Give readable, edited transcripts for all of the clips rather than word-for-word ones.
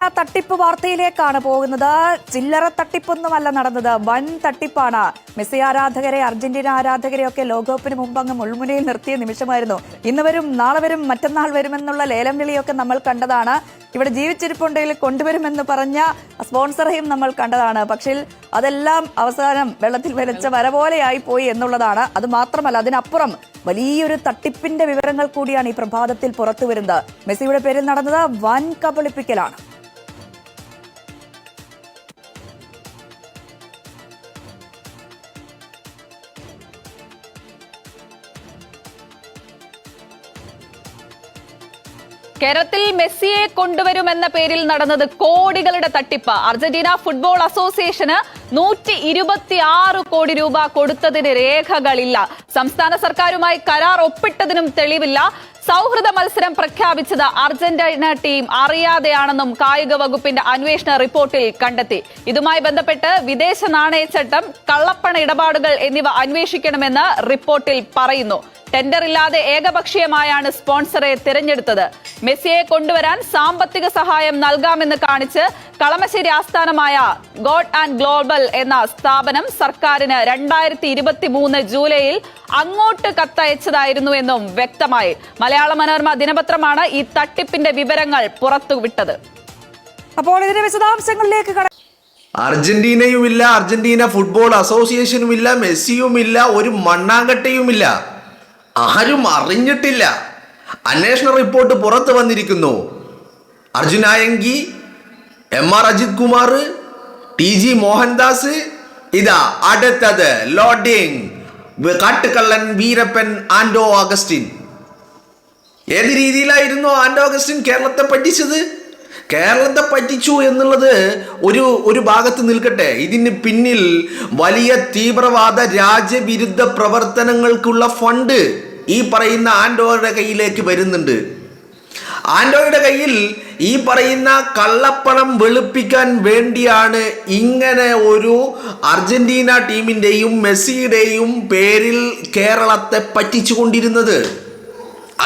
തട്ടിപ്പ് വാർത്തയിലേക്കാണ് പോകുന്നത്. ചില്ലറ തട്ടിപ്പൊന്നുമല്ല നടന്നത്, വൻ തട്ടിപ്പാണ്. മെസ്സി ആരാധകരെ, അർജന്റീന ആരാധകരെ ഒക്കെ ലോകകപ്പിന് മുമ്പ് അങ്ങ് മുൾമുനയിൽ നിർത്തിയ നിമിഷമായിരുന്നു. ഇന്ന് വരും, നാളെ വരും, മറ്റന്നാൾ വരുമെന്നുള്ള ലേലം വിളിയൊക്കെ നമ്മൾ കണ്ടതാണ്. ഇവിടെ ജീവിച്ചിരിപ്പുണ്ടെങ്കിൽ കൊണ്ടുവരുമെന്ന് പറഞ്ഞ സ്പോൺസറേയും നമ്മൾ കണ്ടതാണ്. പക്ഷേ അതെല്ലാം അവസാനം വെള്ളത്തിൽ വരച്ച വര പോലെയായി പോയി എന്നുള്ളതാണ്. അത് മാത്രമല്ല, അതിനപ്പുറം വലിയൊരു തട്ടിപ്പിന്റെ വിവരങ്ങൾ കൂടിയാണ് ഈ പ്രഭാതത്തിൽ പുറത്തു വരുന്നത്. മെസ്സിയുടെ പേരിൽ നടന്നത് വൻ കബളിപ്പിക്കലാണ്. കേരളത്തിൽ മെസ്സിയെ കൊണ്ടുവരുമെന്ന പേരിൽ നടന്നത് കോടികളുടെ തട്ടിപ്പ്. അർജന്റീന ഫുട്ബോൾ അസോസിയേഷന് 126 കോടി രൂപ കൊടുത്തതിന് രേഖകളില്ല. സംസ്ഥാന സർക്കാരുമായി കരാർ ഒപ്പിട്ടതിനും തെളിവില്ല. സൗഹൃദ മത്സരം പ്രഖ്യാപിച്ചത് അർജന്റീന ടീം അറിയാതെയാണെന്നും കായിക വകുപ്പിന്റെ അന്വേഷണ റിപ്പോർട്ടിൽ കണ്ടെത്തി. ഇതുമായി ബന്ധപ്പെട്ട് വിദേശ നാണയച്ചട്ടം, കള്ളപ്പണ ഇടപാടുകൾ എന്നിവ അന്വേഷിക്കണമെന്ന് റിപ്പോർട്ടിൽ പറയുന്നു. ടെൻഡർ ഇല്ലാതെ ഏകപക്ഷീയമായാണ് സ്പോൺസറെ തിരഞ്ഞെടുത്തത്. മെസ്സിയെ കൊണ്ടുവരാൻ സാമ്പത്തിക സഹായം നൽകാമെന്ന് കാണിച്ച് കളമശ്ശേരി ആസ്ഥാനമായ ഗോഡ് ആൻഡ് ഗ്ലോബൽ എന്ന സ്ഥാപനം സർക്കാരിന് 2023 ജൂലൈയിൽ അങ്ങോട്ട് കത്തയച്ചതായിരുന്നു എന്നും വ്യക്തമായി. മലയാള മനോരമ ദിനപത്രമാണ് ഈ തട്ടിപ്പിന്റെ വിവരങ്ങൾ പുറത്തുവിട്ടത്. അപ്പോൾ ഇതിന്റെ വിശദാംശങ്ങളിലേക്ക് അർജന്റീനയുമില്ല, അർജന്റീന ഫുട്ബോൾ അസോസിയേഷനുമില്ല, മെസ്സിയുമില്ല, ഒരു മണ്ണാങ്കട്ടയുമില്ല, ആരും അറിഞ്ഞിട്ടില്ല. അന്വേഷണ റിപ്പോർട്ട് പുറത്തു വന്നിരിക്കുന്നു. അർജുനായങ്കി, MR അജിത് കുമാർ, TG മോഹൻദാസ്. ഇതാ അടുത്തത് ലോഡിംഗ്, കാട്ടുകള്ളൻ വീരപ്പൻ ആൻഡോ അഗസ്റ്റിൻ. ഏത് രീതിയിലായിരുന്നു ആൻഡോ അഗസ്റ്റിൻ കേരളത്തെ പറ്റിച്ചത്? കേരളത്തെ പറ്റിച്ചു എന്നുള്ളത് ഒരു ഭാഗത്ത് നിൽക്കട്ടെ. ഇതിന് പിന്നിൽ വലിയ തീവ്രവാദ രാജ്യവിരുദ്ധ പ്രവർത്തനങ്ങൾക്കുള്ള ഫണ്ട് ഈ പറയുന്ന ആൻഡോയുടെ കയ്യിലേക്ക് വരുന്നുണ്ട്. ആൻഡോയുടെ കയ്യിൽ ഈ പറയുന്ന കള്ളപ്പണം വെളുപ്പിക്കാൻ വേണ്ടിയാണ് ഇങ്ങനെ ഒരു അർജന്റീന ടീമിൻ്റെയും മെസ്സിയുടെയും പേരിൽ കേരളത്തെ പറ്റിച്ചു കൊണ്ടിരുന്നത്.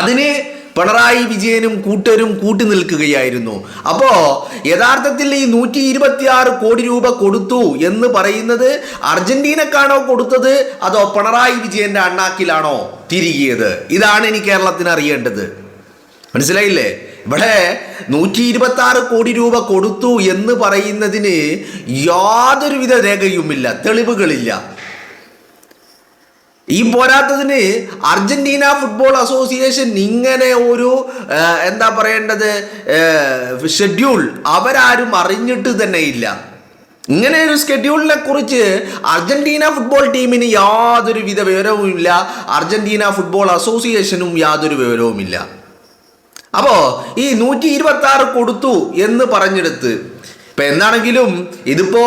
അതിന് പിണറായി വിജയനും കൂട്ടരും കൂട്ടി നിൽക്കുകയായിരുന്നു. അപ്പോ യഥാർത്ഥത്തിൽ ഈ 126 കോടി രൂപ കൊടുത്തു എന്ന് പറയുന്നത് അർജന്റീനക്കാണോ കൊടുത്തത്, അതോ പിണറായി വിജയന്റെ അണ്ണാക്കിലാണോ തിരികിയത്? ഇതാണ് ഇനി കേരളത്തിന് അറിയേണ്ടത്. മനസ്സിലായില്ലേ? ഇവിടെ 126 കോടി രൂപ കൊടുത്തു എന്ന് പറയുന്നതിന് യാതൊരുവിധ രേഖയുമില്ല, തെളിവുകളില്ല. ഈ പോരാത്തതിന് അർജന്റീന ഫുട്ബോൾ അസോസിയേഷൻ ഇങ്ങനെ ഒരു എന്താ പറയേണ്ടത് ഷെഡ്യൂൾ അവരാരും അറിഞ്ഞിട്ട് തന്നെ ഇല്ല. ഇങ്ങനെ ഒരു ഷെഡ്യൂളിനെ കുറിച്ച് അർജന്റീന ഫുട്ബോൾ ടീമിന് യാതൊരുവിധ വിവരവുമില്ല, അർജന്റീന ഫുട്ബോൾ അസോസിയേഷനും യാതൊരു വിവരവുമില്ല. അപ്പോ ഈ 126 കൊടുത്തു എന്ന് പറഞ്ഞെടുത്ത് ഇപ്പം എന്താണെങ്കിലും ഇതിപ്പോ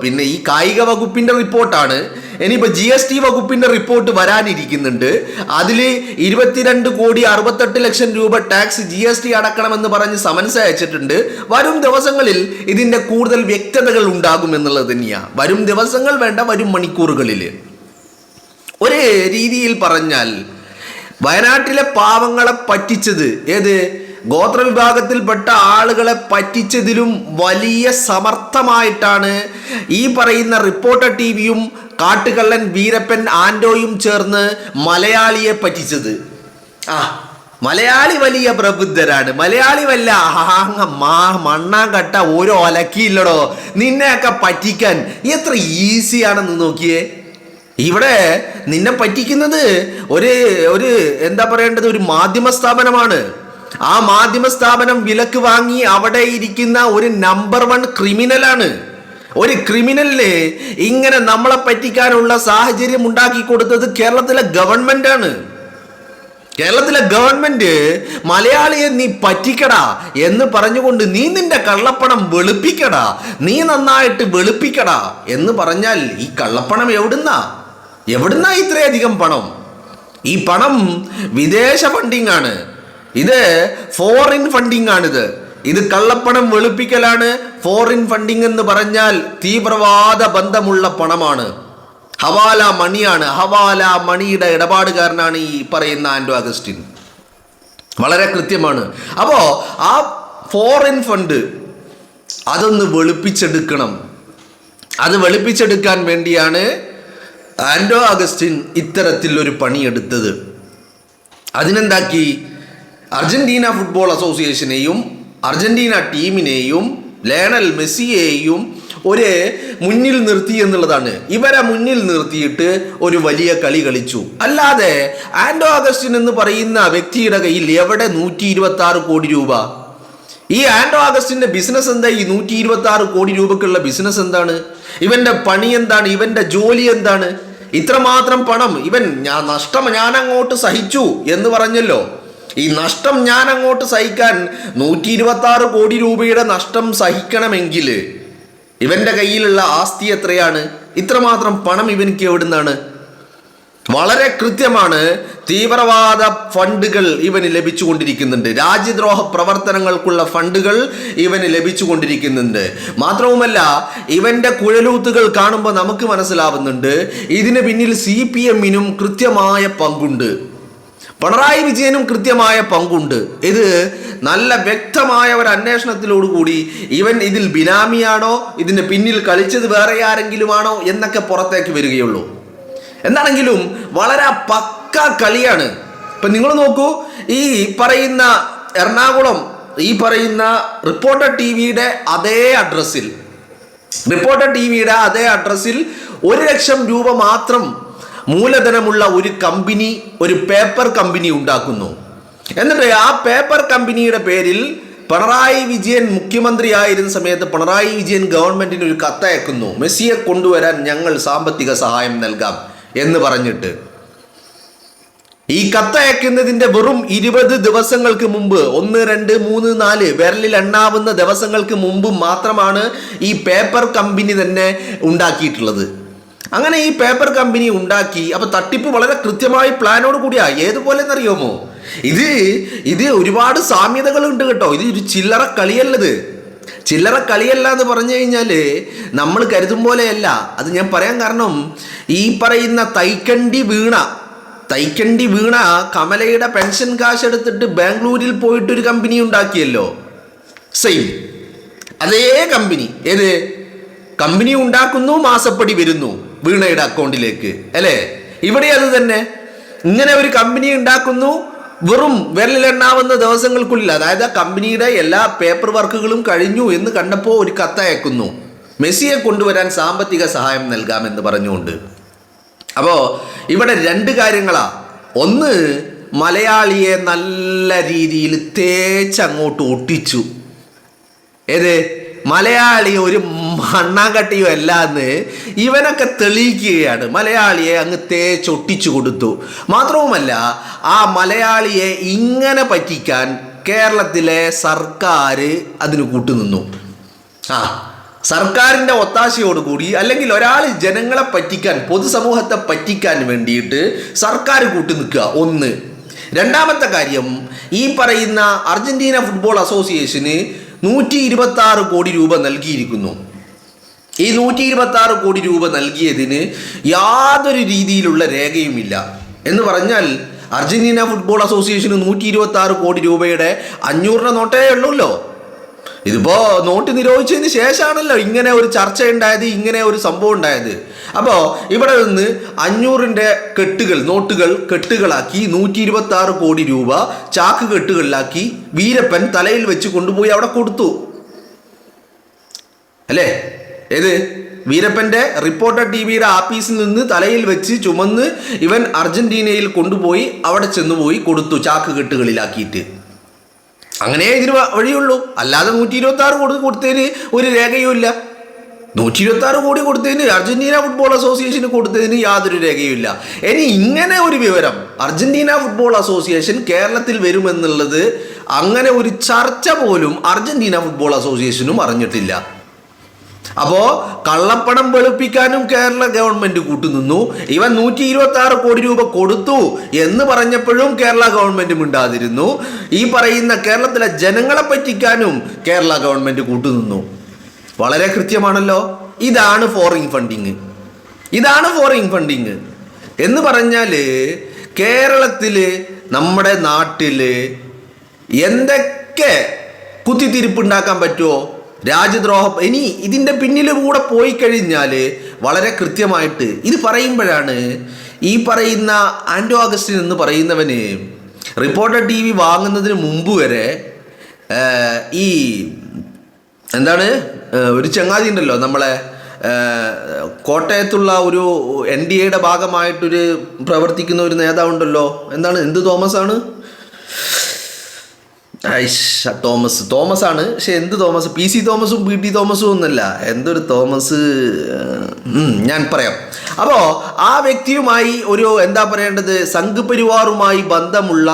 പിന്നെ ഈ കായിക വകുപ്പിന്റെ റിപ്പോർട്ടാണ്. ഇനിയിപ്പോൾ GST വകുപ്പിന്റെ റിപ്പോർട്ട് വരാനിരിക്കുന്നുണ്ട്. അതിൽ 22,68,00,000 രൂപ ടാക്സ് GST അടക്കണമെന്ന് പറഞ്ഞ് സമൻസ് അയച്ചിട്ടുണ്ട്. വരും ദിവസങ്ങളിൽ ഇതിന്റെ കൂടുതൽ വ്യക്തതകൾ ഉണ്ടാകുമെന്നുള്ളത് തന്നെയാണ്. വരും ദിവസങ്ങൾ വേണ്ട, വരും മണിക്കൂറുകളിൽ. ഒരു രീതിയിൽ പറഞ്ഞാൽ വയനാട്ടിലെ പാവങ്ങളെ പറ്റിച്ചത്, ഏത് ഗോത്രവിഭാഗത്തിൽപ്പെട്ട ആളുകളെ പറ്റിച്ചതിലും വലിയ സമർത്ഥമായിട്ടാണ് ഈ പറയുന്ന റിപ്പോർട്ടർ TVയും കാട്ടുകള്ളൻ വീരപ്പൻ ആൻഡോയും ചേർന്ന് മലയാളിയെ പറ്റിച്ചത്. മലയാളി വലിയ പ്രബുദ്ധരാണ്. മലയാളി വല്ല മണ്ണാങ്കട്ട ഓരോ ഒലക്കിയില്ലടോ നിന്നെയൊക്കെ പറ്റിക്കാൻ. എത്ര ഈസിയാണെന്ന് നോക്കിയേ. ഇവിടെ നിന്നെ പറ്റിക്കുന്നത് ഒരു എന്താ പറയേണ്ടത്, ഒരു മാധ്യമ സ്ഥാപനമാണ്. ആ മാധ്യമ സ്ഥാപനം വിലക്ക് വാങ്ങി അവിടെ ഇരിക്കുന്ന ഒരു നമ്പർ 1 ക്രിമിനലാണ്. ഒരു ക്രിമിനലിന് ഇങ്ങനെ നമ്മളെ പറ്റിക്കാനുള്ള സാഹചര്യം ഉണ്ടാക്കി കൊടുത്തത് കേരളത്തിലെ ഗവൺമെന്റ് ആണ്. കേരളത്തിലെ ഗവൺമെന്റ് മലയാളിയെ നീ പറ്റിക്കടാ എന്ന് പറഞ്ഞുകൊണ്ട് നീ നിന്റെ കള്ളപ്പണം വെളുപ്പിക്കടാ, നീ നന്നായിട്ട് വെളുപ്പിക്കടാ എന്ന് പറഞ്ഞാൽ ഈ കള്ളപ്പണം എവിടുന്നാ ഇത്രയധികം പണം? ഈ പണം വിദേശ ഫണ്ടിങ് ആണ്. ഇത് ഫോറിൻ ഫണ്ടിങ് ആണിത്. ഇത് കള്ളപ്പണം വെളുപ്പിക്കലാണ്. ഫോറിൻ ഫണ്ടിങ് എന്ന് പറഞ്ഞാൽ തീവ്രവാദ ബന്ധമുള്ള പണമാണ്. ഹവാല മണിയാണ്. ഹവാല മണിയുടെ ഇടപാടുകാരനാണ് ഈ പറയുന്ന ആൻഡോ അഗസ്റ്റിൻ. വളരെ കൃത്യമാണ്. അപ്പോ ആ ഫോറിൻ ഫണ്ട് അതൊന്ന് വെളുപ്പിച്ചെടുക്കണം. അത് വെളുപ്പിച്ചെടുക്കാൻ വേണ്ടിയാണ് ആൻഡോ അഗസ്റ്റിൻ ഇത്തരത്തിൽ ഒരു പണിയെടുത്തത്. അതിനെന്താക്കി, അർജന്റീന ഫുട്ബോൾ അസോസിയേഷനെയും അർജന്റീന ടീമിനെയും ലയണൽ മെസ്സിയെയും ഒരു മുന്നിൽ നിർത്തി എന്നുള്ളതാണ്. ഇവരെ മുന്നിൽ നിർത്തിയിട്ട് ഒരു വലിയ കളി കളിച്ചു. അല്ലാതെ ആൻഡോ അഗസ്റ്റിൻ എന്ന് പറയുന്ന വ്യക്തിയുടെ കയ്യിൽ എവിടെ 126 കോടി രൂപ? ഈ ആൻഡോ അഗസ്റ്റിന്റെ ബിസിനസ് എന്താ? ഈ 126 കോടി രൂപക്കുള്ള ബിസിനസ് എന്താണ്? ഇവന്റെ പണി എന്താണ്? ഇവന്റെ ജോലി എന്താണ്? ഇത്രമാത്രം പണം നഷ്ടം ഞാൻ അങ്ങോട്ട് സഹിച്ചു എന്ന് പറഞ്ഞല്ലോ. ഈ നഷ്ടം ഞാൻ അങ്ങോട്ട് സഹിക്കാൻ 126 കോടി രൂപയുടെ നഷ്ടം സഹിക്കണമെങ്കിൽ ഇവന്റെ കയ്യിലുള്ള ആസ്തി എത്രയാണ്? ഇത്രമാത്രം പണം ഇവനിക്ക് എവിടുന്നാണ്? വളരെ കൃത്യമാണ്. തീവ്രവാദ ഫണ്ടുകൾ ഇവന് ലഭിച്ചുകൊണ്ടിരിക്കുന്നുണ്ട്. രാജ്യദ്രോഹ പ്രവർത്തനങ്ങൾക്കുള്ള ഫണ്ടുകൾ ഇവന് ലഭിച്ചുകൊണ്ടിരിക്കുന്നുണ്ട്. മാത്രവുമല്ല, ഇവന്റെ കുഴലൂത്തുകൾ കാണുമ്പോൾ നമുക്ക് മനസ്സിലാവുന്നുണ്ട് ഇതിന് പിന്നിൽ CPM-നും കൃത്യമായ പങ്കുണ്ട്, പിണറായി വിജയനും കൃത്യമായ പങ്കുണ്ട്. ഇത് നല്ല വ്യക്തമായ ഒരു അന്വേഷണത്തിലോടുകൂടി ഇവൻ ഇതിൽ ബിനാമിയാണോ, ഇതിന് പിന്നിൽ കളിച്ചത് വേറെ ആരെങ്കിലുമാണോ എന്നൊക്കെ പുറത്തേക്ക് വരികയുള്ളൂ. എന്താണെങ്കിലും വളരെ പക്ക കളിയാണ്. ഇപ്പൊ നിങ്ങൾ നോക്കൂ, ഈ പറയുന്ന എറണാകുളം ഈ പറയുന്ന റിപ്പോർട്ടർ ടിവിയുടെ അതേ അഡ്രസ്സിൽ 1 ലക്ഷം രൂപ മാത്രം മൂലധനമുള്ള ഒരു കമ്പനി, ഒരു പേപ്പർ കമ്പനി ഉണ്ടാക്കുന്നു. എന്നിട്ട് ആ പേപ്പർ കമ്പനിയുടെ പേരിൽ പിണറായി വിജയൻ മുഖ്യമന്ത്രിയായിരുന്ന സമയത്ത് പിണറായി വിജയൻ ഗവൺമെന്റിന് ഒരു കത്തയക്കുന്നു, മെസ്സിയെ കൊണ്ടുവരാൻ ഞങ്ങൾ സാമ്പത്തിക സഹായം നൽകാം എന്ന് പറഞ്ഞിട്ട്. ഈ കത്തയക്കുന്നതിന്റെ വെറും 20 ദിവസങ്ങൾക്ക് മുമ്പ്, 1, 2, 3, 4 വിരലിൽ എണ്ണാവുന്ന ദിവസങ്ങൾക്ക് മുമ്പ് മാത്രമാണ് ഈ പേപ്പർ കമ്പനി തന്നെ ഉണ്ടാക്കിയിട്ടുള്ളത്. അങ്ങനെ ഈ പേപ്പർ കമ്പനി ഉണ്ടാക്കി. അപ്പൊ തട്ടിപ്പ് വളരെ കൃത്യമായി പ്ലാനോട് കൂടിയാ. ഏതുപോലെ എന്നറിയാമോ? ഇത് ഒരുപാട് സാമ്യതകൾ ഉണ്ട് കേട്ടോ. ഇത് ഒരു ചില്ലറ കളിയല്ലത്. ചില്ലറ കളിയല്ല എന്ന് പറഞ്ഞു കഴിഞ്ഞാല് നമ്മൾ കരുതും പോലെയല്ല. അത് ഞാൻ പറയാൻ കാരണം, ഈ പറയുന്ന തൈക്കണ്ടി വീണ കമലയുടെ പെൻഷൻ കാശ് എടുത്തിട്ട് ബാംഗ്ലൂരിൽ പോയിട്ടൊരു കമ്പനി ഉണ്ടാക്കിയല്ലോ. സെയിം അതേ കമ്പനി. ഏത് കമ്പനി ഉണ്ടാക്കുന്നു, മാസപ്പടി വരുന്നു വീണയുടെ അക്കൗണ്ടിലേക്ക്, അല്ലേ? ഇവിടെ അത് തന്നെ. ഇങ്ങനെ ഒരു കമ്പനി ഉണ്ടാക്കുന്നു, വെറും വിരലിലെണ്ണാവുന്ന ദിവസങ്ങൾക്കുള്ളിൽ, അതായത് കമ്പനിയുടെ എല്ലാ പേപ്പർ വർക്കുകളും കഴിഞ്ഞു എന്ന് കണ്ടപ്പോൾ ഒരു കത്തയക്കുന്നു, മെസ്സിയെ കൊണ്ടുവരാൻ സാമ്പത്തിക സഹായം നൽകാമെന്ന് പറഞ്ഞുകൊണ്ട്. അപ്പോൾ ഇവിടെ 2 കാര്യങ്ങളാ. ഒന്ന്, മലയാളിയെ നല്ല രീതിയിൽ തേച്ചങ്ങോട്ട് ഒട്ടിച്ചു. ഏത് മലയാളി ഒരു മണ്ണാങ്കട്ടിയോ അല്ലാന്ന് ഇവനൊക്കെ തെളിയിക്കുകയാണ്. മലയാളിയെ അങ്ങ് തേച്ചൊട്ടിച്ചു കൊടുത്തു. മാത്രവുമല്ല, ആ മലയാളിയെ ഇങ്ങനെ പറ്റിക്കാൻ കേരളത്തിലെ സർക്കാർ അതിന് കൂട്ടുനിന്നു. സർക്കാരിൻ്റെ ഒത്താശയോടുകൂടി, അല്ലെങ്കിൽ ഒരാൾ ജനങ്ങളെ പറ്റിക്കാൻ, പൊതുസമൂഹത്തെ പറ്റിക്കാൻ വേണ്ടിയിട്ട് സർക്കാർ കൂട്ടുനിൽക്കുക. ഒന്ന്. രണ്ടാമത്തെ കാര്യം, ഈ പറയുന്ന അർജന്റീന ഫുട്ബോൾ അസോസിയേഷന് 126 കോടി രൂപ നൽകിയിരിക്കുന്നു. ഈ 126 കോടി രൂപ നൽകിയതിന് യാതൊരു രീതിയിലുള്ള രേഖയുമില്ല. എന്ന് പറഞ്ഞാൽ അർജന്റീന ഫുട്ബോൾ അസോസിയേഷന് 126 കോടി രൂപയുടെ 500 നോട്ടേ ഉള്ളൂല്ലോ. ഇതിപ്പോ നോട്ട് നിരോധിച്ചതിന് ശേഷമാണല്ലോ ഇങ്ങനെ ഒരു ചർച്ച ഉണ്ടായത്, ഇങ്ങനെ ഒരു സംഭവം ഉണ്ടായത്. അപ്പോൾ ഇവിടെ നിന്ന് 500-ന്റെ നോട്ടുകൾ കെട്ടുകളാക്കി 126 കോടി രൂപ ചാക്ക് കെട്ടുകളിലാക്കി വീരപ്പൻ തലയിൽ വെച്ച് കൊണ്ടുപോയി അവിടെ കൊടുത്തു, അല്ലേ? ഏത് വീരപ്പന്റെ റിപ്പോർട്ടർ ടിവിയുടെ ആഫീസിൽ നിന്ന് തലയിൽ വെച്ച് ചുമന്ന് ഇവൻ അർജന്റീനയിൽ കൊണ്ടുപോയി അവിടെ ചെന്നുപോയി കൊടുത്തു, ചാക്ക് കെട്ടുകളിലാക്കിയിട്ട്. അങ്ങനെ ഇതിന് വഴിയുള്ളൂ. അല്ലാതെ 126 കോടി കൊടുത്തതിന് ഒരു രേഖയുമില്ല. 126 കോടി കൊടുത്തതിന്, അർജന്റീന ഫുട്ബോൾ അസോസിയേഷന് കൊടുത്തതിന് യാതൊരു രേഖയുമില്ല. ഇനി ഇങ്ങനെ ഒരു വിവരം അർജന്റീന ഫുട്ബോൾ അസോസിയേഷൻ കേരളത്തിൽ വരുമെന്നുള്ളത്, അങ്ങനെ ഒരു ചർച്ച പോലും അർജന്റീന ഫുട്ബോൾ അസോസിയേഷനും അറിഞ്ഞിട്ടില്ല. അപ്പോ കള്ളപ്പണം വെളുപ്പിക്കാനും കേരള ഗവൺമെന്റ് കൂട്ടുനിന്നു. ഇവൻ 126 കോടി രൂപ കൊടുത്തു എന്ന് പറഞ്ഞപ്പോഴും കേരള ഗവൺമെന്റ് മിണ്ടാതിരുന്നു. ഈ പറയുന്ന കേരളത്തിലെ ജനങ്ങളെ പറ്റിക്കാനും കേരള ഗവൺമെന്റ് കൂട്ടുനിന്നു. വളരെ കൃത്യമാണല്ലോ. ഇതാണ് ഫോറിൻ ഫണ്ടിങ് എന്ന് പറഞ്ഞാല് കേരളത്തില്, നമ്മുടെ നാട്ടില് എന്തൊക്കെ കുത്തിത്തിരിപ്പ് ഉണ്ടാക്കാൻ പറ്റുമോ? രാജ്യദ്രോഹം ഇനി ഇതിൻ്റെ പിന്നിൽ കൂടെ പോയി കഴിഞ്ഞാൽ വളരെ കൃത്യമായിട്ട് ഇത് പറയുമ്പോഴാണ് ഈ പറയുന്ന ആൻഡോ അഗസ്റ്റിൻ എന്ന് പറയുന്നവന് റിപ്പോർട്ടർ TV വാങ്ങുന്നതിന് മുമ്പ് വരെ ഈ എന്താണ് ഒരു ചങ്ങാതി ഉണ്ടല്ലോ നമ്മളെ കോട്ടയത്തുള്ള ഒരു NDAയുടെ ഭാഗമായിട്ടൊരു പ്രവർത്തിക്കുന്ന ഒരു നേതാവുണ്ടല്ലോ, എന്ത് തോമസ് ആണ്, തോമസ് ആണ്. പക്ഷെ എന്ത് തോമസ്? PC തോമസും PT തോമസും ഒന്നല്ല, എന്തൊരു തോമസ് ഞാൻ പറയാം. അപ്പോൾ ആ വ്യക്തിയുമായി ഒരു സംഘ് പരിവാറുമായി ബന്ധമുള്ള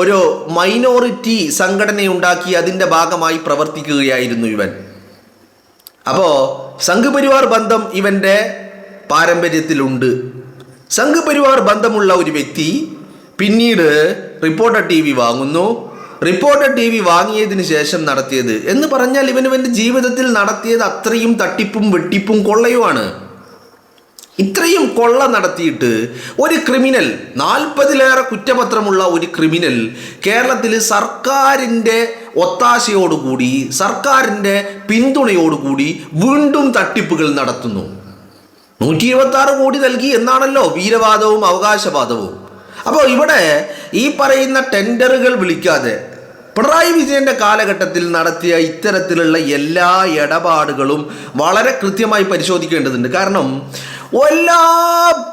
ഒരു മൈനോറിറ്റി സംഘടനയുണ്ടാക്കി അതിൻ്റെ ഭാഗമായി പ്രവർത്തിക്കുകയായിരുന്നു ഇവൻ. അപ്പോൾ സംഘ് പരിവാർ ബന്ധം ഇവൻ്റെ പാരമ്പര്യത്തിലുണ്ട്. സംഘ് പരിവാർ ബന്ധമുള്ള ഒരു വ്യക്തി പിന്നീട് റിപ്പോർട്ടർ TV വാങ്ങുന്നു. റിപ്പോർട്ടർ TV വാങ്ങിയതിന് ശേഷം നടത്തിയത് എന്ന് പറഞ്ഞാൽ ഇവൻ്റെ ജീവിതത്തിൽ നടത്തിയത് അത്രയും തട്ടിപ്പും വെട്ടിപ്പും കൊള്ളയുമാണ്. ഇത്രയും കൊള്ള നടത്തിയിട്ട് ഒരു ക്രിമിനൽ, 40-ലേറെ കുറ്റപത്രമുള്ള ഒരു ക്രിമിനൽ കേരളത്തിൽ സർക്കാരിൻ്റെ ഒത്താശയോടുകൂടി, സർക്കാരിൻ്റെ പിന്തുണയോടുകൂടി വീണ്ടും തട്ടിപ്പുകൾ നടത്തുന്നു. 126 കോടി നൽകി എന്നാണല്ലോ വീരവാദവും അവകാശവാദവും. അപ്പോൾ ഇവിടെ ഈ പറയുന്ന ടെൻഡറുകൾ വിളിക്കാതെ പിണറായി വിജയന്റെ കാലഘട്ടത്തിൽ നടത്തിയ ഇത്തരത്തിലുള്ള എല്ലാ ഇടപാടുകളും വളരെ കൃത്യമായി പരിശോധിക്കേണ്ടതുണ്ട്. കാരണം എല്ലാ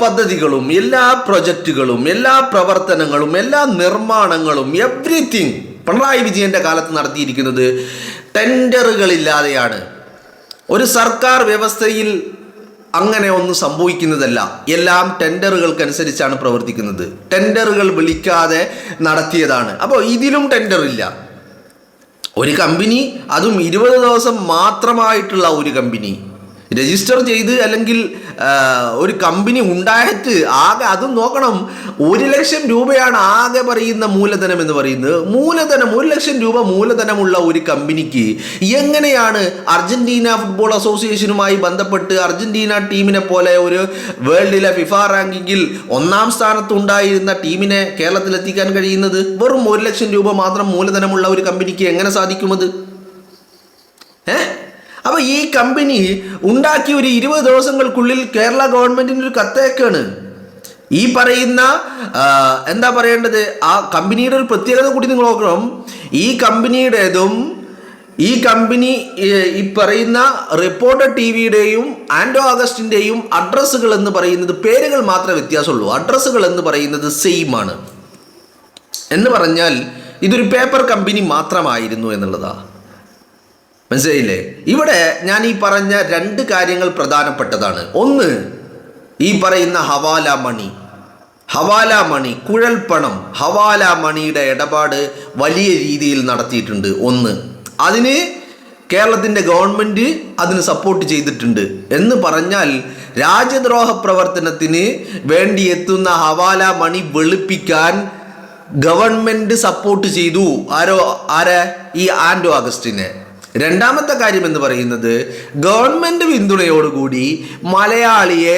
പദ്ധതികളും, എല്ലാ പ്രൊജക്റ്റുകളും, എല്ലാ പ്രവർത്തനങ്ങളും, എല്ലാ നിർമ്മാണങ്ങളും, എവ്രിതിങ് പിണറായി വിജയന്റെ കാലത്ത് നടത്തിയിരിക്കുന്നത് ടെൻഡറുകളില്ലാതെയാണ്. ഒരു സർക്കാർ വ്യവസ്ഥയിൽ അങ്ങനെ ഒന്നും സംഭവിക്കുന്നതല്ല. എല്ലാം ടെൻഡറുകൾക്കനുസരിച്ചാണ് പ്രവർത്തിക്കുന്നത്. ടെൻഡറുകൾ വിളിക്കാതെ നടത്തിയതാണ്. അപ്പോൾ ഇതിലും ടെൻഡർ ഇല്ല. ഒരു കമ്പനി, അതും 20 ദിവസം മാത്രമായിട്ടുള്ള ഒരു കമ്പനി രജിസ്റ്റർ ചെയ്ത്, അല്ലെങ്കിൽ ഒരു കമ്പനി ഉണ്ടായിട്ട് ആകെ, അതും നോക്കണം, 1 ലക്ഷം രൂപയാണ് ആകെ പറയുന്ന മൂലധനം എന്ന് പറയുന്നത്. 1 ലക്ഷം രൂപ മൂലധനമുള്ള ഒരു കമ്പനിക്ക് എങ്ങനെയാണ് അർജന്റീന ഫുട്ബോൾ അസോസിയേഷനുമായി ബന്ധപ്പെട്ട് അർജന്റീന ടീമിനെ പോലെ ഒരു വേൾഡിലെ ഫിഫ റാങ്കിങ്ങിൽ 1-ാം സ്ഥാനത്ത് ഉണ്ടായിരുന്ന ടീമിനെ കേരളത്തിലെത്തിക്കാൻ കഴിയുന്നത്? വെറും 1 ലക്ഷം രൂപ മാത്രം മൂലധനമുള്ള ഒരു കമ്പനിക്ക് എങ്ങനെ സാധിക്കുമത്? അപ്പോൾ ഈ കമ്പനി ഉണ്ടാക്കി ഒരു 20 ദിവസങ്ങൾക്കുള്ളിൽ കേരള ഗവൺമെന്റിന് ഒരു കത്തയക്കാണ്. ഈ പറയുന്ന ആ കമ്പനിയുടെ ഒരു പ്രത്യേകത കൂടി നിങ്ങൾ നോക്കണം. ഈ കമ്പനിയുടേതും ഈ കമ്പനി ഈ പറയുന്ന റിപ്പോർട്ടർ TVയുടെയും ആൻഡോ അഗസ്റ്റിൻ്റെയും അഡ്രസ്സുകൾ എന്ന് പറയുന്നത്, പേരുകൾ മാത്രമേ വ്യത്യാസമുള്ളൂ, അഡ്രസ്സുകൾ എന്ന് പറയുന്നത് സെയിം ആണ്. എന്ന് പറഞ്ഞാൽ ഇതൊരു പേപ്പർ കമ്പനി മാത്രമായിരുന്നു എന്നുള്ളതാണ്. മനസ്സിലായില്ലേ? ഇവിടെ ഞാൻ ഈ പറഞ്ഞ 2 കാര്യങ്ങൾ പ്രധാനപ്പെട്ടതാണ്. ഒന്ന്, ഈ പറയുന്ന ഹവാല മണി, കുഴൽപ്പണം, ഹവാല മണിയുടെ ഇടപാട് വലിയ രീതിയിൽ നടത്തിയിട്ടുണ്ട്. ഒന്ന്, അതിന് കേരളത്തിൻ്റെ ഗവൺമെൻറ് അതിന് സപ്പോർട്ട് ചെയ്തിട്ടുണ്ട്. എന്ന് പറഞ്ഞാൽ രാജ്യദ്രോഹ പ്രവർത്തനത്തിന് വേണ്ടി എത്തുന്ന ഹവാല മണി വെളുപ്പിക്കാൻ ഗവൺമെൻറ് സപ്പോർട്ട് ചെയ്തു. ആരെ? ഈ ആൻഡോ അഗസ്റ്റിനെ. രണ്ടാമത്തെ കാര്യം എന്ന് പറയുന്നത്, ഗവൺമെൻറ് പിന്തുണയോടുകൂടി മലയാളിയെ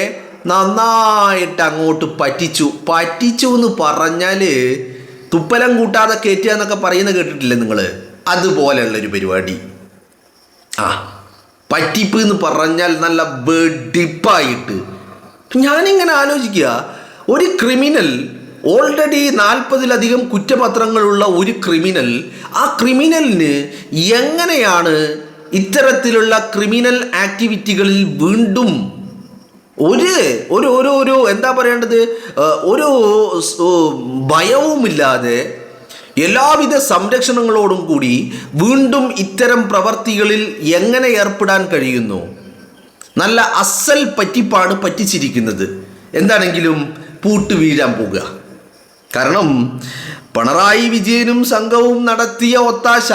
നന്നായിട്ട് അങ്ങോട്ട് പറ്റിച്ചു എന്ന് പറഞ്ഞാൽ തുപ്പലം കൂട്ടാതെ കയറ്റുക എന്നൊക്കെ പറയുന്നത് കേട്ടിട്ടില്ലേ നിങ്ങൾ? അതുപോലെയുള്ളൊരു പരിപാടി. പറ്റിപ്പ് എന്ന് പറഞ്ഞാൽ നല്ല വെടിപ്പായിട്ട്. ഞാനിങ്ങനെ ആലോചിക്കുക, ഒരു ക്രിമിനൽ, ഓൾറെഡി 40-ലധികം കുറ്റപത്രങ്ങളുള്ള ഒരു ക്രിമിനൽ, ആ ക്രിമിനലിന് എങ്ങനെയാണ് ഇത്തരത്തിലുള്ള ക്രിമിനൽ ആക്ടിവിറ്റികളിൽ വീണ്ടും ഒരു ഭയവുമില്ലാതെ എല്ലാവിധ സംരക്ഷണങ്ങളോടും കൂടി വീണ്ടും ഇത്തരം പ്രവർത്തികളിൽ എങ്ങനെ ഏർപ്പെടാൻ കഴിയുന്നു? നല്ല അസൽ പറ്റിപ്പാണ് പറ്റിച്ചിരിക്കുന്നത്. എന്താണെങ്കിലും പൂട്ട് വീഴാൻ പോകുക. കാരണം പിണറായി വിജയനും സംഘവും നടത്തിയ ഒത്താശ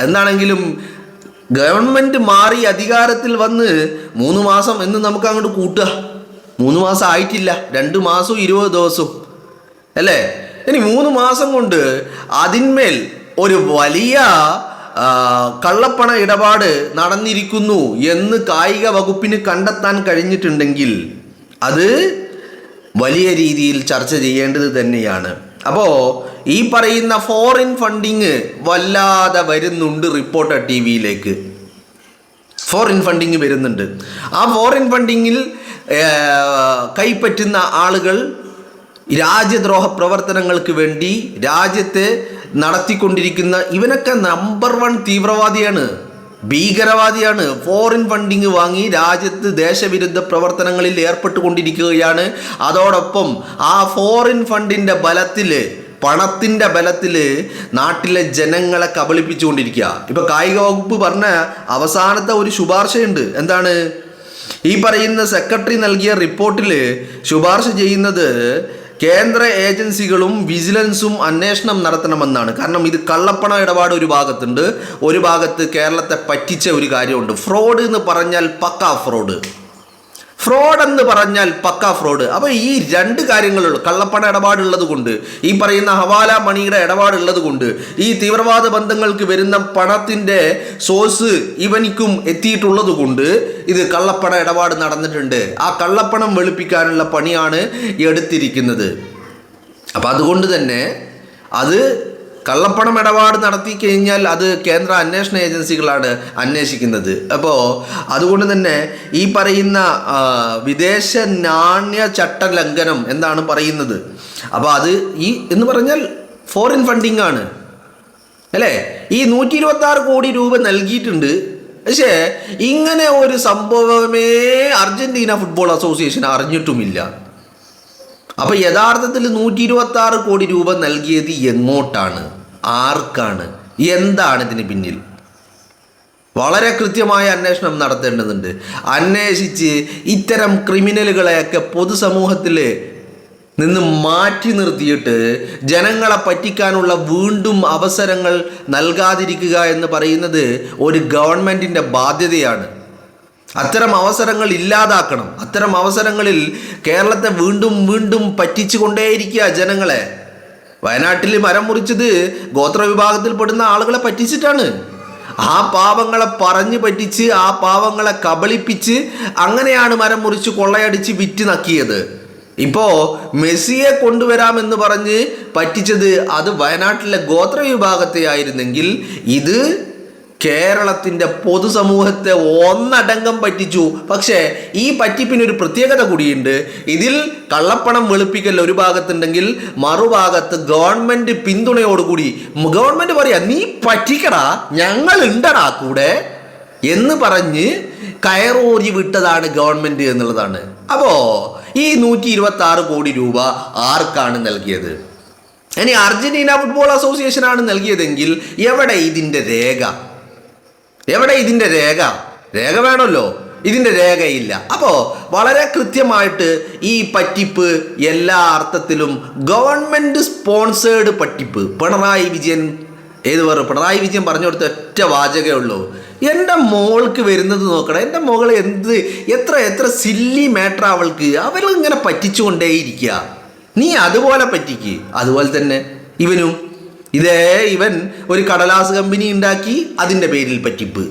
എന്താണെങ്കിലും ഗവൺമെൻറ് മാറി അധികാരത്തിൽ വന്ന് 3 മാസം എന്ന് നമുക്ക് അങ്ങോട്ട് കൂട്ടുക. 3 മാസം ആയിട്ടില്ല, 2 മാസവും 20 ദിവസവും അല്ലേ? ഇനി 3 മാസം കൊണ്ട് അതിന്മേൽ ഒരു വലിയ കള്ളപ്പണ ഇടപാട് നടന്നിരിക്കുന്നു എന്ന് കായിക വകുപ്പിന് കണ്ടെത്താൻ കഴിഞ്ഞിട്ടുണ്ടെങ്കിൽ അത് വലിയ രീതിയിൽ ചർച്ച ചെയ്യേണ്ടത് തന്നെയാണ്. അപ്പോ ഈ പറയുന്ന ഫോറിൻ ഫണ്ടിങ് വല്ലാതെ വരുന്നുണ്ട്. റിപ്പോർട്ടർ ടിവിയിലേക്ക് ഫോറിൻ ഫണ്ടിങ് വരുന്നുണ്ട്. ആ ഫോറിൻ ഫണ്ടിങ്ങിൽ കൈപ്പറ്റുന്ന ആളുകൾ രാജ്യദ്രോഹ പ്രവർത്തനങ്ങൾക്ക് വേണ്ടി രാജ്യത്തെ നടത്തിക്കൊണ്ടിരിക്കുന്ന ഇവനൊക്കെ നമ്പർ 1 തീവ്രവാദിയാണ്, ഭീകരവാദിയാണ്. ഫോറിൻ ഫണ്ടിങ് വാങ്ങി രാജ്യത്ത് ദേശവിരുദ്ധ പ്രവർത്തനങ്ങളിൽ ഏർപ്പെട്ടുകൊണ്ടിരിക്കുകയാണ്. അതോടൊപ്പം ആ ഫോറിൻ ഫണ്ടിൻ്റെ ബലത്തിൽ, പണത്തിൻ്റെ ബലത്തിൽ നാട്ടിലെ ജനങ്ങളെ കബളിപ്പിച്ചുകൊണ്ടിരിക്കുക. ഇപ്പൊ കായിക വകുപ്പ് പറഞ്ഞ അവസാനത്തെ ഒരു ശുപാർശയുണ്ട്. എന്താണ്? ഈ പറയുന്ന സെക്രട്ടറി നൽകിയ റിപ്പോർട്ടിൽ ശുപാർശ ചെയ്യുന്നത് കേന്ദ്ര ഏജൻസികളും വിജിലൻസും അന്വേഷണം നടത്തണമെന്നാണ്. കാരണം ഇത് കള്ളപ്പണ ഇടപാട് ഒരു ഭാഗത്തുണ്ട്, ഒരു ഭാഗത്ത് കേരളത്തെ പറ്റിച്ച ഒരു കാര്യമുണ്ട്. ഫ്രോഡ് എന്ന് പറഞ്ഞാൽ പക്കാ ഫ്രോഡ്, ഫ്രോഡ് എന്ന് പറഞ്ഞാൽ പക്കാ ഫ്രോഡ്. അപ്പോൾ ഈ 2 കാര്യങ്ങളുള്ളൂ. കള്ളപ്പണ ഇടപാടുള്ളത് കൊണ്ട്, ഈ പറയുന്ന ഹവാല മണിയുടെ ഇടപാടുള്ളത് കൊണ്ട്, ഈ തീവ്രവാദ ബന്ധങ്ങൾക്ക് വരുന്ന പണത്തിൻ്റെ സോഴ്സ് ഇവനിക്കും എത്തിയിട്ടുള്ളത് കൊണ്ട് ഇത് കള്ളപ്പണ ഇടപാട് നടന്നിട്ടുണ്ട്. ആ കള്ളപ്പണം വെളുപ്പിക്കാനുള്ള പണിയാണ് എടുത്തിരിക്കുന്നത്. അപ്പം അതുകൊണ്ട് തന്നെ അത് കള്ളപ്പണം ഇടപാട് നടത്തി കഴിഞ്ഞാൽ അത് കേന്ദ്ര അന്വേഷണ ഏജൻസികളാണ് അന്വേഷിക്കുന്നത്. അപ്പോൾ അതുകൊണ്ട് തന്നെ ഈ പറയുന്ന വിദേശ നാണ്യ ചട്ട ലംഘനം എന്താണ് പറയുന്നത്? അപ്പോൾ അത് ഈ എന്ന് പറഞ്ഞാൽ ഫോറിൻ ഫണ്ടിങ് ആണ് അല്ലേ? ഈ 126 കോടി രൂപ നൽകിയിട്ടുണ്ട്. പക്ഷേ ഇങ്ങനെ ഒരു സംഭവമേ അർജന്റീന ഫുട്ബോൾ അസോസിയേഷൻ അറിഞ്ഞിട്ടുമില്ല. അപ്പൊ യഥാർത്ഥത്തിൽ 126 കോടി രൂപ നൽകിയത് എങ്ങോട്ടാണ്, ആർക്കാണ്, എന്താണ് ഇതിന് പിന്നിൽ? വളരെ കൃത്യമായ അന്വേഷണം നടത്തേണ്ടതുണ്ട്. അന്വേഷിച്ച് ഇത്തരം ക്രിമിനലുകളെയൊക്കെ പൊതുസമൂഹത്തിൽ നിന്ന് മാറ്റി നിർത്തിയിട്ട് ജനങ്ങളെ പറ്റിക്കാനുള്ള വീണ്ടും അവസരങ്ങൾ നൽകാതിരിക്കുക എന്ന് പറയുന്നത് ഒരു ഗവൺമെൻറ്റിൻ്റെ ബാധ്യതയാണ്. അത്തരം അവസരങ്ങൾ ഇല്ലാതാക്കണം. അത്തരം അവസരങ്ങളിൽ കേരളത്തെ വീണ്ടും വീണ്ടും പറ്റിച്ചുകൊണ്ടേയിരിക്കുക ജനങ്ങളെ. വയനാട്ടിൽ മരം മുറിച്ചത് ഗോത്രവിഭാഗത്തിൽപ്പെടുന്ന ആളുകളെ പറ്റിച്ചിട്ടാണ്. ആ പാവങ്ങളെ പറഞ്ഞു പറ്റിച്ച്, ആ പാവങ്ങളെ കബളിപ്പിച്ച്, അങ്ങനെയാണ് മരം മുറിച്ച് കൊള്ളയടിച്ച് വിറ്റ് നക്കിയത്. ഇപ്പോൾ മെസ്സിയെ കൊണ്ടുവരാമെന്ന് പറഞ്ഞ് പറ്റിച്ചത് അത് വയനാട്ടിലെ ഗോത്രവിഭാഗത്തെ ആയിരുന്നെങ്കിൽ ഇത് കേരളത്തിൻ്റെ പൊതുസമൂഹത്തെ ഒന്നടങ്കം പറ്റിച്ചു. പക്ഷേ ഈ പറ്റിപ്പിനൊരു പ്രത്യേകത കൂടിയുണ്ട്. ഇതിൽ കള്ളപ്പണം വെളുപ്പിക്കൽ ഒരു ഭാഗത്തുണ്ടെങ്കിൽ മറുഭാഗത്ത് ഗവൺമെൻറ് പിന്തുണയോടുകൂടി ഗവൺമെൻറ് പറയാ നീ പറ്റിക്കടാ, ഞങ്ങൾ ഉണ്ടടാ കൂടെ എന്ന് പറഞ്ഞ് കയറൂരി വിട്ടതാണ് ഗവൺമെൻറ് എന്നുള്ളതാണ്. അപ്പോൾ ഈ 126 കോടി രൂപ ആർക്കാണ് നൽകിയത്? ഇനി അർജന്റീന ഫുട്ബോൾ അസോസിയേഷനാണ് നൽകിയതെങ്കിൽ എവിടെ ഇതിൻ്റെ രേഖ? എവിടെ ഇതിൻ്റെ രേഖ? രേഖ വേണമല്ലോ. ഇതിൻ്റെ രേഖയില്ല. അപ്പോൾ വളരെ കൃത്യമായിട്ട് ഈ പറ്റിപ്പ് എല്ലാ അർത്ഥത്തിലും ഗവൺമെൻറ് സ്പോൺസേഡ് പറ്റിപ്പ്. പിണറായി വിജയൻ പിണറായി വിജയൻ പറഞ്ഞു കൊടുത്ത ഒറ്റ വാചകമേ ഉള്ളൂ, എൻ്റെ മോൾക്ക് വരുന്നത് നോക്കണം, എൻ്റെ മോൾ എത്ര സില്ലി മാറ്റർ അവൾക്ക്, അവളിങ്ങനെ പറ്റിച്ചുകൊണ്ടേയിരിക്കുക, നീ അതുപോലെ പറ്റിക്ക്. അതുപോലെ തന്നെ ഇവൻ ഒരു കടലാസ് കമ്പനി ഉണ്ടാക്കി, അതിൻ്റെ പേരിൽ പറ്റിപ്പ്.